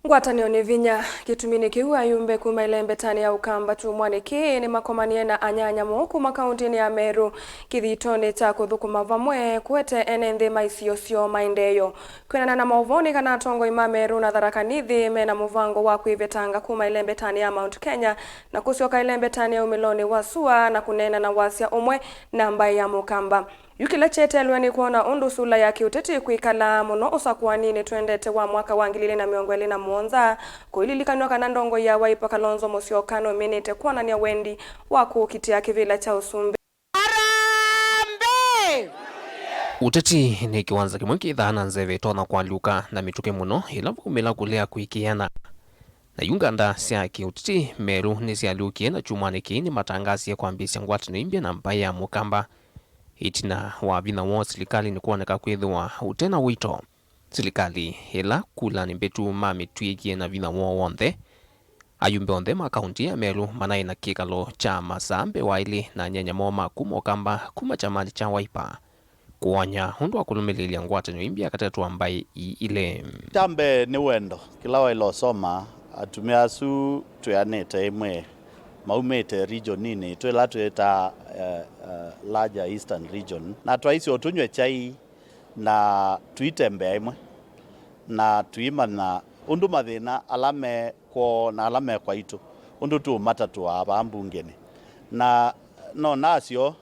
Ngwatanio ni vinya Kitumini kiu Ayumbe kuma ilembetani ya Ukamba kyumwa nimakomanie na anyanya kuma kauntini ya Meru kithitoni cha Kuthukuma Vamwe kw'ete enenthi isio syoo maendeeo Kwianana na mauvoo kana atongoi Meru na Tharaka Nithi mena muvango wa kwivitanga kuma ilembetani ya Mount Kenya na kusyoka ilembetani ya umiloni wa syoo na kunena na wasya umwe na mbai ya Ukamba. Yukila chetelwe ni kuona undu sula ya kiuteti kuikala muno usakwanini twendete wa mwaka wa 2027 kuililikanwa kana ndongo ya Wiper Kalonzo Musyoka nominate kwonan'ya wendi wa kukitia kivila cha usumbi. Ayumbe! Uteti ni kiwanza kimwe kithana nzeve tona kwa luka na mituke muno ila vumila kulea kuikiana. Na yunganda sya kiuteti Meru ni sya lukie na kyumwa ni matangasi ya kwambisya Ngwatanio imbya na mbai ya Ukamba. Itina wa vina wa serikali ni kuoneka kwithwa utena wito serikali ila kula ni mbetu mamitwikie na vina wa wonthe Ayumbe onthe ma kaunti ya Meru manai na kikalo cha masambe waili na anyanya moma kuma Ukamba kuma chamani cha Wiper kuonya hundu wa kulumililia Ngwatanio imbya katetu ambai ile tambe ni wendo kila wailo soma atumia su tuyanete imwe maumete region nini twela tweta larger eastern region na twaisio tunywe chai na tuitembea imwe na tuima na undu mathina alame kwa na alame kwa itu undu tu matatu aba mbungeni na no nasio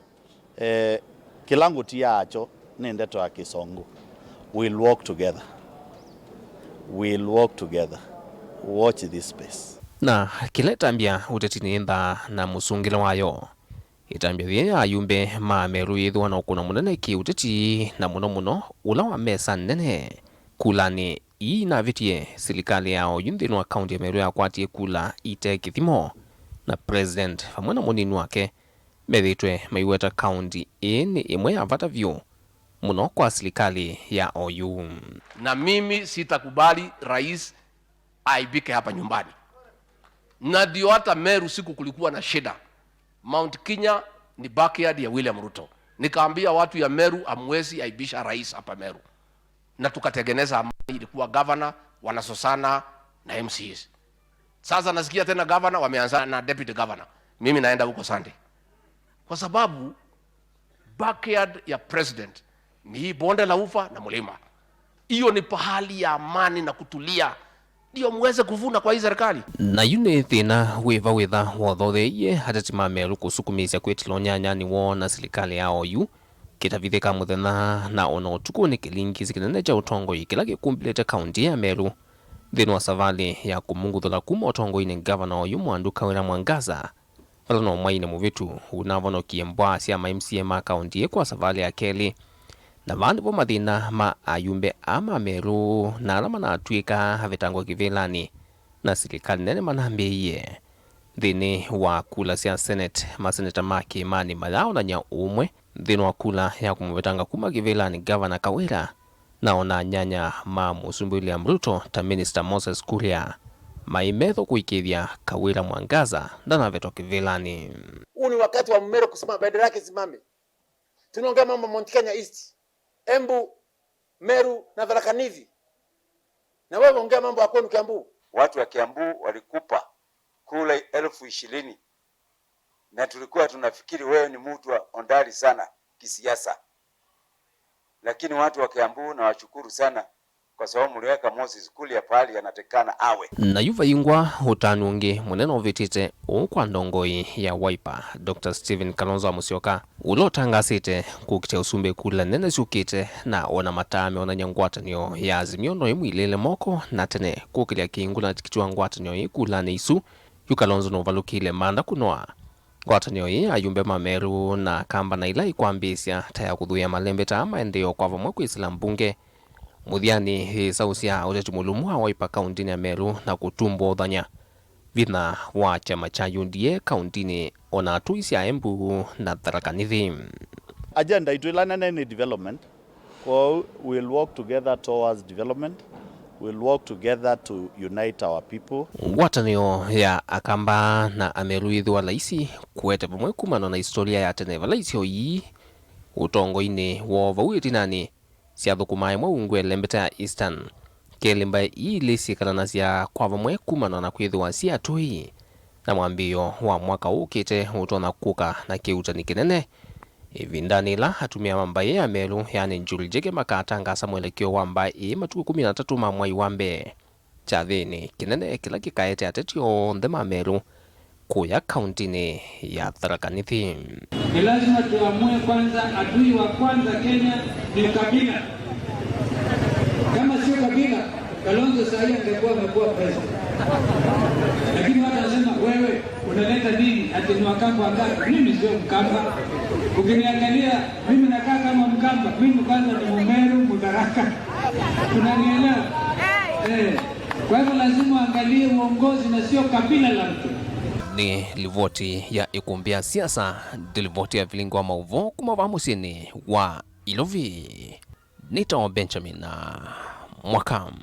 kilangu tiacho ni ndeto ya Kisongo. We'll walk together watch this space na kile tambia utetini nda na musungile wayo itambia vye Ayumbe ma Meru yithwa na ukuna munene ki uteti na muno ula wa mesa nene kulani na vitie serikali yao yunthini wa kaunti ya Meru ya kwatie kula ite kithimo na president pamwe na munini wake methitwe maiweta kaunti ni imwe ya vata vyu muno kwa serikali ya OU. Na mimi sitakubali rais aibike hapa nyumbani. Na ndio hata Meru siku kulikuwa na shida. Mount Kenya ni backyard ya William Ruto. Nikaambia watu ya Meru amwezi aibisha rais hapa Meru. Na tukatengeneza amani, ilikuwa governor wanasosana na MCs. Sasa nasikia tena governor wameanza na deputy governor. Mimi naenda huko Sunday. Kwa sababu backyard ya president ni hii bonde la ufa na mlima. Hiyo ni pahali ya amani na kutulia. Ndio muweze kuvuna kwa hii serikali. Na yune thina witha wothothe hatati ma Meru kusukumisya kwetilo nyanya ni wona serikali ya OU kitavithika muthena na ona utuku ni kilingi kinene cha utongoi kila gikumbilete kaunti ya Meru thini wa savali ya kumunguthula kuma utongoi ni governor OU Mwandu Kawira Mwangaza falano mwaine muvitu unavonokie mbwa sya MCA ma kaunti kwa savali ya keli na vandu vo mathina ma Ayumbe ama Meru na alama na atwika havitangwa kivilani na serikali nene manambiie thini wa kula sya senate maseneta maki mani mayao na nya umwe thini wa kula ya kumuvitanga kuma kivilani governor Kawira na ona nyanya ma musumbi William Ruto ta minister Moses Kuria maimetho kuikithia Kawira Mwangaza ndana veto kivilani. Huu ni wakati wa Meru kusimama, bendera yake simame. Tunaongea mambo Mount Kenya East, Embu, Meru na Tharaka Nithi. Na wewe ongea mambo ya kwenu Kiambu. Watu wa Kiambu walikupa kula 20,000 na tulikuwa tunafikiri wewe ni mtu ondari sana kisiasa. Lakini watu wa Kiambu na washukuru sana kwa sababu mliweka Moses Kuria pahali anatekana awe. Na yuva yingwa utanungi muneno vitite kwa ndongoi ya Wiper Dr. Kalonzo Musyoka ulotangasite kukite usumbe kula nene sukite na ona matame ona Ngwatanio ya azimio no imwilele moko na tene kukilia kingu na tikitwa Ngwatanio ikula ni isu Kalonzo no valukile manda kunoa Ngwatanio ya Ayumbe ma Meru na kamba na ila ikwambisya taya kuthuya malembeta maendeeo kwa vamwe kwisila mbunge muthiani sausia uteti mulumu wa Wiper kauntini ya Meru na kutumbwa uthanya vina wa chama cha UDA kauntini ona tuisya Embu na Tharaka Nithi. Agenda ituilana ni development. We'll work together towards development. We'll work together to unite our people. Ngwatanio ya Akamba na Ameru ithwa laisi kwete pamwe kumana na historia ya tene valaisi hoi utongoi-ini wo vauitinani syathukuma imwe ungwe lembeta ya Eastern kelimba ili sikananasya kwa vamwe kumana na kwithiwa siatui na mwambio wa mwaka ukite utona kuka na kiutani kinene ivindani la atumia mambaye ya Meru yani Njuri Njige makatangasa mwelekeo wa mbai matuku 13 ma mwai wa mbe chathini kinene kila kikaete atetio ndema Meru kuya kauntini ya Tharaka Nithi. Ni lazima tuamue kwanza, adui wa kwanza Kenya ni kabila. Kama sio kabila, Kalonzo sasa angekuwa amekuwa president. Lakini watu wanasema wewe unaleta nini? Ati ni Wakamba wangapi? Mimi sio Mkamba. Ukiniangalia mimi nakaa kama Mkamba. Mimi kwanza ni Meru, Mtharaka. Unanielewa? Kwa hivyo lazima angalie uongozi na sio kabila la mtu. Ni livoti ya Ikumbi ya Siasa, livoti ya vilingo wa mauvoo kuma vamusini wa Ilovi. Nito Benjamin Mwakam.